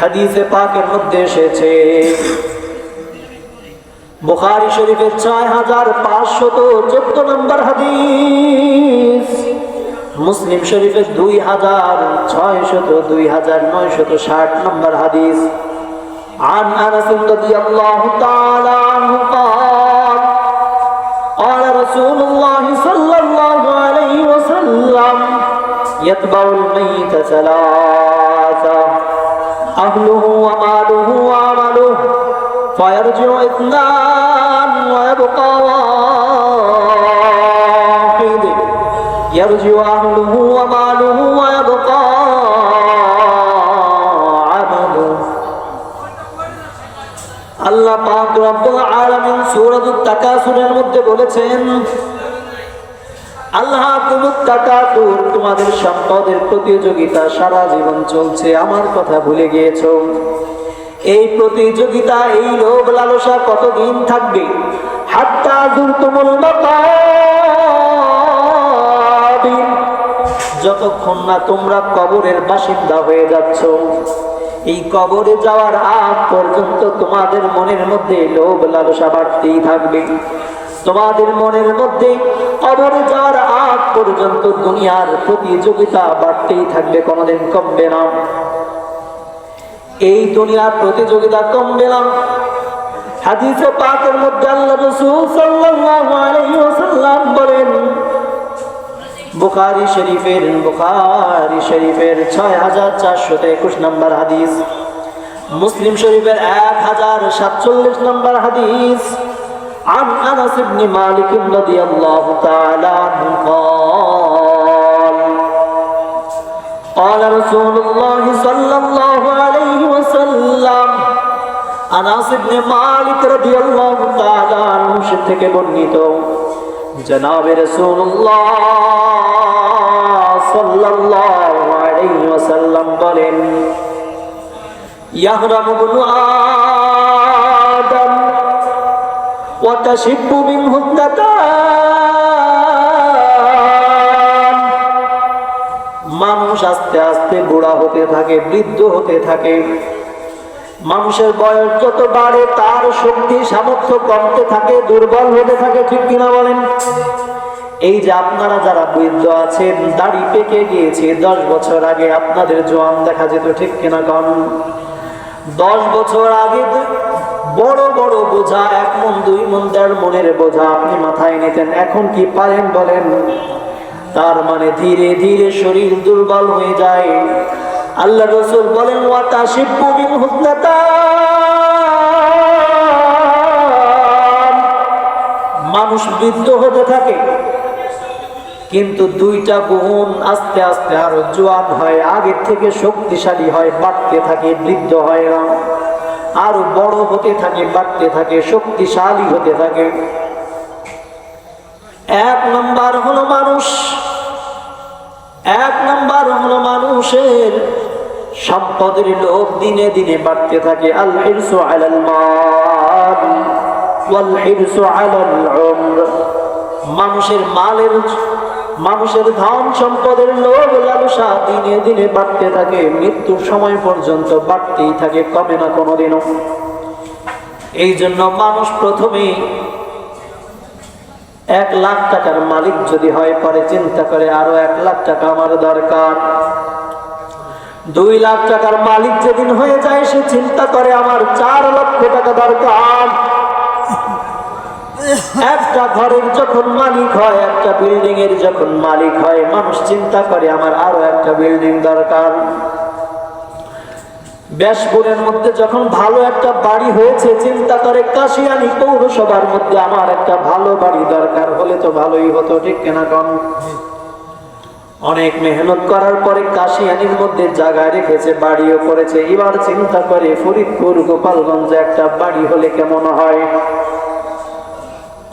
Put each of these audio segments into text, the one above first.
হাদিসে পাকের মধ্যে এসেছে, বুখারী শরীফের 6514 নম্বর হাদিস, মুসলিম শরীফের 2660 নম্বর হাদিস। عن أنس رضي الله تعالى عنه قال قال رسول الله صلى الله عليه وسلم يتبع الميت ثلاثة أهله وماله وعمله فيرجع اثنان ويبقى واحد يرجع أهله وماله ويبقى عمله। আল্লাহ পাক রব্বুল আলামিন সূরাতুত তাকাসুরের মধ্যে বলেছেন, আল্লাহকুমুত তাকাসুর, তোমাদের সম্পদের প্রতিযোগিতা সারা জীবন চলছে, আমার কথা ভুলে গিয়েছো। এই প্রতিযোগিতা, এই লোভ লালসা কতদিন থাকবে? হাত্তা যুরতুমুল মাকাবির, যতক্ষণ না তোমরা কবরের বাসিন্দা হয়ে যাচ্ছ। এই কবরে যাওয়ার আগ পর্যন্ত তোমাদের মনের মধ্যে লোভ লালসা বাড়তেই থাকবে। তোমাদের মনের মধ্যে কবরে যাওয়ার আগ পর্যন্ত দুনিয়ার প্রতিযোগিতা বাড়তেই থাকবে, কোনোদিন কমবে না। এই দুনিয়ার প্রতিযোগিতা কমবে না। হাদিসে পাকের মধ্যে আল্লাহ রাসূল সাল্লাল্লাহু আলাইহি ওয়াসাল্লাম বলেন, বুখারী শরীফের 6421 নম্বর হাদিস, মুসলিম শরীফের 1047 নম্বর হাদিস। عن أنس بن مالك رضي الله تعالى عنه قال قال رسول الله صلى الله عليه وسلم, আনাস ইবনে মালিক রাদিয়াল্লাহু তাআলা আনহু থেকে বর্ণিত, জনাবে রাসূলুল্লাহ সাল্লাল্লাহু আলাইহি ওয়াসাল্লাম বলেন, ইয়াহরামু ইবনু আদম ওয়া তাশিব্বু মিনহু ইসনাতান, মানুষ আস্তে আস্তে বুড়া হতে থাকে, বৃদ্ধ হতে থাকে। মানুষের বয়স যত বাড়ে তার শক্তি সামর্থ্য কমতে থাকে, দুর্বল হতে থাকে, ঠিক কিনা বলেন? এই যে আপনারা যারা বৃদ্ধ আছেন, দাড়ি পেকে গিয়েছে, 10 বছর আগে আপনাদের জোয়ান দেখা যেত, ঠিক কিনা কন? 10 বছর আগে বড় বড় বোঝা, 1 মণ 2 মণ 1.5 মণের বোঝা আপনি মাথায় নিতেন, এখন কি পারেন বলেন? তার মানে ধীরে ধীরে শরীর দুর্বল হয়ে যায়। আল্লাহ রাসূল বলেন, ওয়া তাশিব্বু মিনহু ইসনাতান, মানুষ বৃদ্ধ হতে থাকে, কিন্তু 2টা গুণ আস্তে আস্তে আরো জোয়ান হয়, আগের থেকে শক্তিশালী হয়, বাড়তে থাকে, বৃদ্ধ হয় না, আরো বড় হতে থাকে, বাড়তে থাকে, শক্তিশালী হতে থাকে। 1 নাম্বার হলো মানুষের সম্পদের লোভ দিনে দিনে বাড়তে থাকে। আল হিরসু আলাল মাল ওয়াল হিরসু আলাল উমর, মানুষের ধন সম্পদের লোভ লালসা দিনে দিনে বাড়তে থাকে, মৃত্যুর সময় পর্যন্ত বাড়তেই থাকে, কমে না কোনোদিনও। এই জন্য মানুষ প্রথমে 1 লাখ টাকার মালিক যদি হয়, পরে চিন্তা করে আরো 1 লাখ টাকা আমার দরকার। 2 লাখ টাকার মালিক যেদিন হয়ে যায়, সে চিন্তা করে আমার 4 লক্ষ টাকা দরকার। একটা ঘরের যখন মালিক হয়, একটা বিল্ডিং এর যখন মালিক হয়, মানুষ চিন্তা করে আমার আরো একটা বিল্ডিং দরকার। ব্যাসপুরের মধ্যে যখন ভালো একটা বাড়ি হয়েছে, চিন্তা করে কাশিয়ানী পৌরসভার মধ্যে আমার একটা ভালো বাড়ি দরকার, হলে তো ভালোই হতো, ঠিক কিনা কন? অনেক মেহনত করার পরে কাশিয়ানীর মধ্যে জায়গায় রেখেছে, বাড়িও করেছে। এবার চিন্তা করে ফরিদপুর গোপালগঞ্জে একটা বাড়ি হলে কেমন হয়।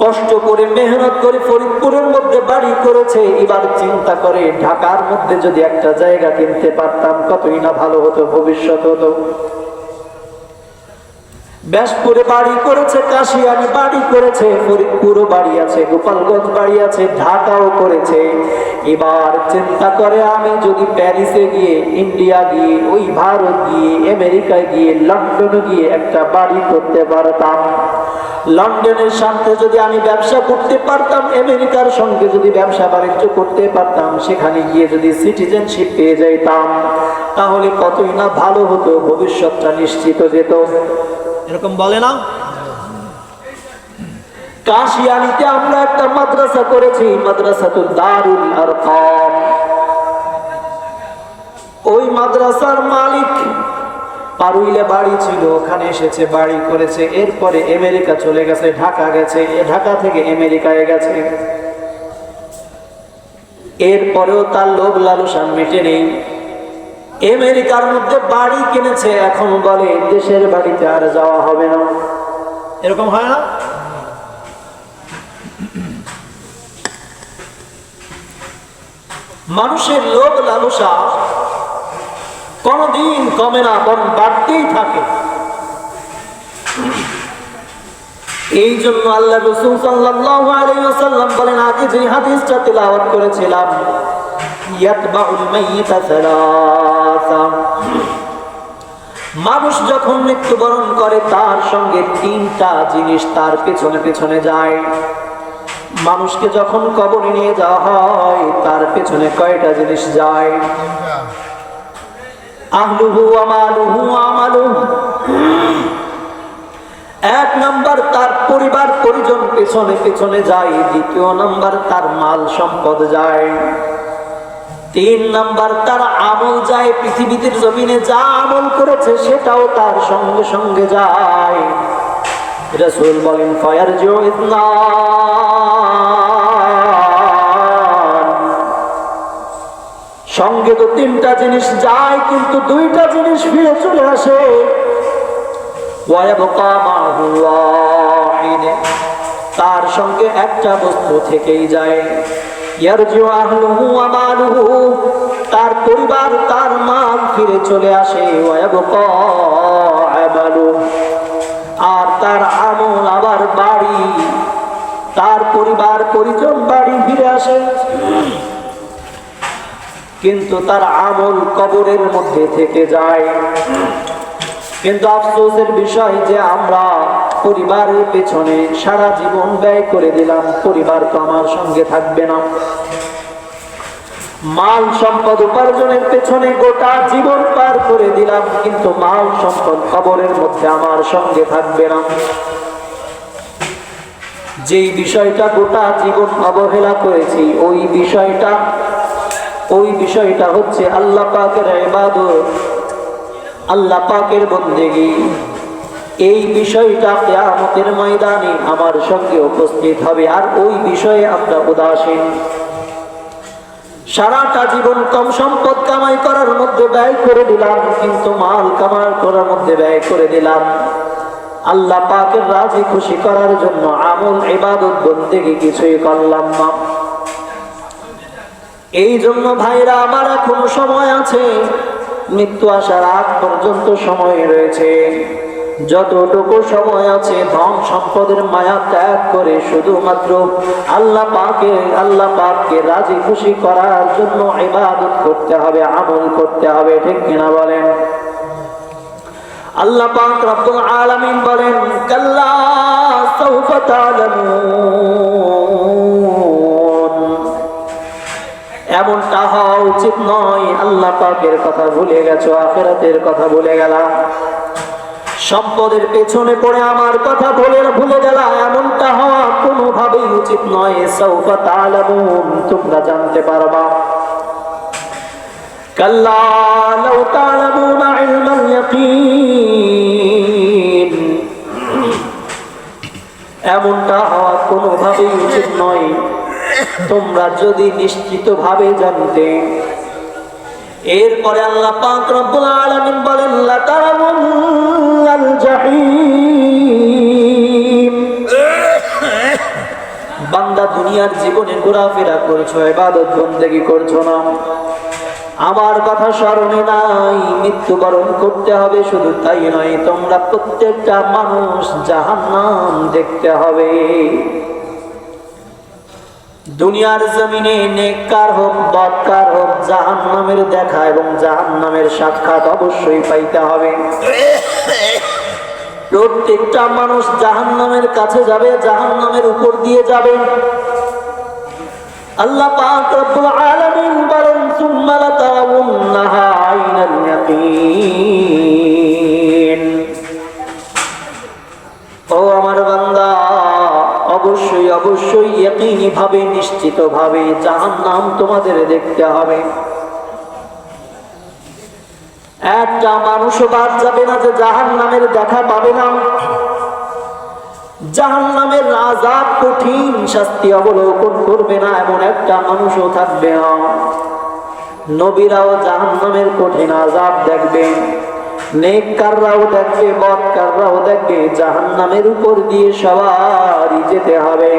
কষ্ট করে মেহনত করে ফরিদপুরের মধ্যে বাড়ি করেছে, এবার চিন্তা করে ঢাকার মধ্যে যদি একটা জায়গা কিনতে পারতাম, কতই না ভালো হতো, ভবিষ্যৎ হতো। ব্যাসপুরে বাড়ি করেছে, কাশিয়ানি বাড়ি করেছে, ফরিদপুরও বাড়ি আছে, গোপালগঞ্জ বাড়ি আছে, ঢাকাও করেছে। এবার চিন্তা করে আমি যদি প্যারিসে গিয়ে, ইন্ডিয়া গিয়ে, ওই ভারত গিয়ে, আমেরিকায় গিয়ে, লন্ডনে গিয়ে একটা বাড়ি করতে পারতাম, লন্ডনের সাথে যদি আমি ব্যবসা করতে পারতাম, আমেরিকার সঙ্গে যদি ব্যবসা বাণিজ্য করতে পারতাম, সেখানে গিয়ে যদি সিটিজেনশিপ পেয়ে যাইতাম, তাহলে কতই না ভালো হতো, ভবিষ্যৎটা নিশ্চিত যেত। এরকম বলে না? কাশিয়ানিতে আমরা একটা মাদ্রাসা করেছি, মাদ্রাসাতুল দারুল আরকাম। ওই মাদ্রাসার মালিক পারুইলে বাড়ি ছিল, ওখানে এসেছে, বাড়ি করেছে, এরপরে আমেরিকা চলে গেছে, ঢাকা গেছে, ঢাকা থেকে আমেরিকায় গেছে। এরপরেও তার লোভ লালসা মেটে নেই। আমেরিকার মধ্যে বাড়ি কিনেছে, এখন বলে দেশের বাড়িতে আর যাওয়া হবে না। এরকম হয় না? মানুষের লোভ লালসা কোনদিন কমে না, বরং বাড়তেই থাকে। এই জন্য আল্লাহ রাসূল সাল্লাল্লাহু আলাইহি ওয়াসাল্লাম বলেন, আগে যে হাদিসটা তেলাওয়াত করেছিলাম, ইয়াতবাউল মাইয়িতা সালাসা, মানুষ যখন মৃত্যুবরণ করে তার সঙ্গে তিনটা জিনিস তার পেছনে পেছনে যায়। মানুষকে যখন কবরে নিয়ে যাওয়া হয়, তার পেছনে কয়টা জিনিস যায়? আহলুহু ওয়া মালুহু ওয়া আমালুহু। এক নাম্বার তার পরিবার পরিজন পেছনে পেছনে যায়, দ্বিতীয় নাম্বার তার মাল সম্পদ যায়, তিন নাম্বার তার আমল যায়, পৃথিবীতে জমিনে যা আমল করেছে সেটাও তার সঙ্গে সঙ্গে যায়। রাসূল বলেন, ফায়ারজিউ ইসনান, সঙ্গে তো তিনটা জিনিস যায়, কিন্তু দুইটা জিনিস ফিরে চলে আসে। ওয়ায়াবকা মাহু ওয়াহিদ, তার সঙ্গে একটা বস্তু থেকেই যায়। ইয়ারজিউ আহলুহু ওয়া মালুহু, তার পরিবার তার মাল ফিরে চলে আসে। ওয়ায়াবকা আমালু, আর তার আমল আবার বাড়ি, তার পরিবার পরিজন বাড়ি ফিরে আসে, কিন্তু তার আমল কবরের মধ্যে থেকে যায়। কিন্তু আফসোসের বিষয় যে আমরা পরিবারের পেছনে সারা জীবন ব্যয় করে দিলাম, পরিবার তো আমার সঙ্গে থাকবে না। মাল সম্পদ উপার্জনের পেছনে গোটা জীবন পার করে দিলাম, কিন্তু মাল সম্পদ কবরের মধ্যে আমার সঙ্গে থাকবে না। যেই বিষয়টা গোটা জীবন অবহেলা করেছি, ওই বিষয়টা হচ্ছে আল্লাহ পাকের ইবাদত, আল্লাহ পাকের বন্দেগী। এই বিষয়টা কিয়ামতের ময়দানে আমার সঙ্গে উপস্থিত হবে, আর ওই বিষয়ে আমরা উদাসীন। সারাটা জীবন কম সম্পদ কামাই করার মধ্যে ব্যয় করে দিলাম, কিন্তু মাল কামাই করার মধ্যে ব্যয় করে দিলাম। আল্লাহ পাকের রাজি খুশি করার জন্য আমল ইবাদত বন্দেগী কিছুই করলাম না। এই জন্য ভাইরা আমার এখনো সময় আছে, মৃত্যু আসার আগ পর্যন্ত সময় রয়েছে। যতটুকু সময় আছে ধন সম্পদের মায়া ত্যাগ করে শুধুমাত্র আল্লাহ পাককে রাজি খুশি করার জন্য ইবাদত করতে হবে, আমল করতে হবে, ঠিক কিনা বলেন? আল্লাহ পাক রব্বুল আলামিন বলেন, কাল্লা সাউফা তা'লামুন, এমনটা হওয়া উচিত নয়। আল্লাহ পাকের কথা ভুলে গেছো, আখিরাতের কথা ভুলে গেলা, সম্পদের পেছনে পড়ে আমার কথা ভুলে গেলা, এমনটা হওয়া কোনোভাবেই উচিত নয়। সাউফা তা'লামুন, তোমরা জানতে পারবা। কাল্লা লাউ তা'লামুনা ইলমাল ইয়াকিন, এমনটা হওয়া কোনোভাবেই উচিত নয়। তোমরা যদি নিশ্চিতভাবে জানতে। এরপরে আল্লাহ পাক রব্বুল আলামিন বলেন, লা তারাউন্নাল জাহিম, বান্দা দুনিয়ার জীবনে ঘোরাফেরা করছো, ইবাদত বন্দেগী করছো না, আমার কথা স্মরণে নাই, মৃত্যুবরণ করতে হবে। শুধু তাই নয়, তোমরা প্রত্যেকটা মানুষ জাহান্নাম দেখতে হবে। দুনিয়ার জমিনে নেককার হোক বদকার হোক, জাহান্নামের দেখা এবং জাহান্নামের সাক্ষাৎ অবশ্যই পাইতে হবে। প্রত্যেকটা মানুষ জাহান্নামের কাছে যাবে, জাহান্নামের উপর দিয়ে যাবে। আল্লাহ পাক রব্বুল আলামিন বলেন, সুম্মা লাতারাউন্নাহা আইনাল ইয়াকিন। ও আমার বান্দা, অবশ্যই অবশ্যই ইয়াকিনী ভাবে, নিশ্চিত ভাবে জাহান্নাম তোমাদের দেখতে হবে। একটা মানুষও বাদ যাবে না যে জাহান্নামের দেখা পাবে না। জাহান্নামের আযাব কঠিন, শাস্তি অবলোকন করবে না এমন একটা মানুষও থাকবে না। নবীরাও জাহান্নামের কঠিন আযাব দেখবে, নেককাররাও দেখবে, বদকাররাও দেখবে। জাহান্নামের উপর দিয়ে সবারই যেতে হবে।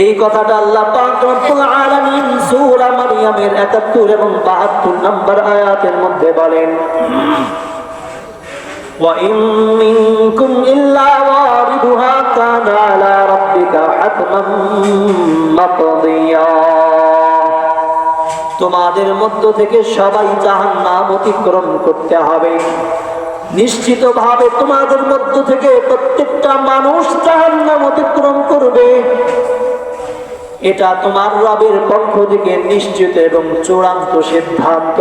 এই কথাটা আল্লাহ পাক রব্বুল আলামিন সূরা মারইয়ামের ৭১ এবং ৭২ নম্বর আয়াতের মধ্যে বলেন, وَإِن مِّنكُمْ إِلَّا وَارِدُهَا كَانَ عَلَى رَبِّكَ حَتْمًا مَّقْضِيًّا। তোমাদের মধ্য থেকে সবাই জাহান্নাম অতিক্রম করতে হবে। নিশ্চিতভাবে তোমাদের মধ্য থেকে প্রত্যেকটা মানুষ জাহান্নাম অতিক্রম করবে। এটা তোমার রবের পক্ষ থেকে নিশ্চিত এবং চূড়ান্ত সিদ্ধান্ত।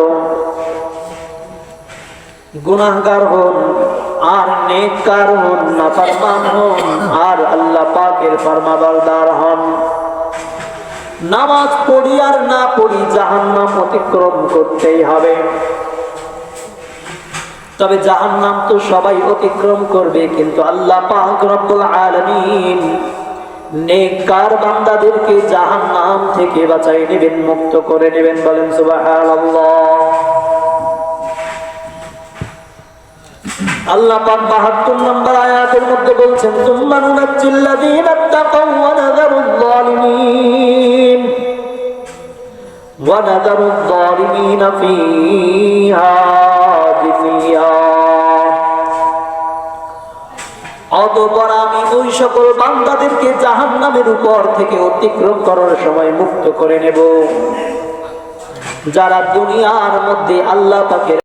গুনাহগার হন আর নেককার হন, নাফরমান হন আর আল্লাহ পাকের ফরমাবরদার হন, নামাজ পড়ি আর না পড়ি, জাহান্নাম অতিক্রম করতেই হবে। তবে জাহান্নাম তো সবাই অতিক্রম করবে, কিন্তু আল্লাহ পাক রব্বুল আলামিন নেককার বান্দাদেরকে জাহান্নাম থেকে বাঁচাই নেবেন, মুক্ত করে নেবেন। বলেন সুবহানাল্লাহ। আল্লাহ পাক ৭২ নম্বর আয়াতের মধ্যে বলছেন, সুম্মা নুনাজ্জিল্লাযীনা ইত্তাকাউ ওয়া নাযারুয যালিমিনা ফীহা জিসিয়া। অতঃপর আমি ওই সকল বান্দাদেরকে জাহান্নামের উপর থেকে অতিক্রম করার সময় মুক্ত করে নেব, যারা দুনিয়ার মধ্যে আল্লাহ পাকের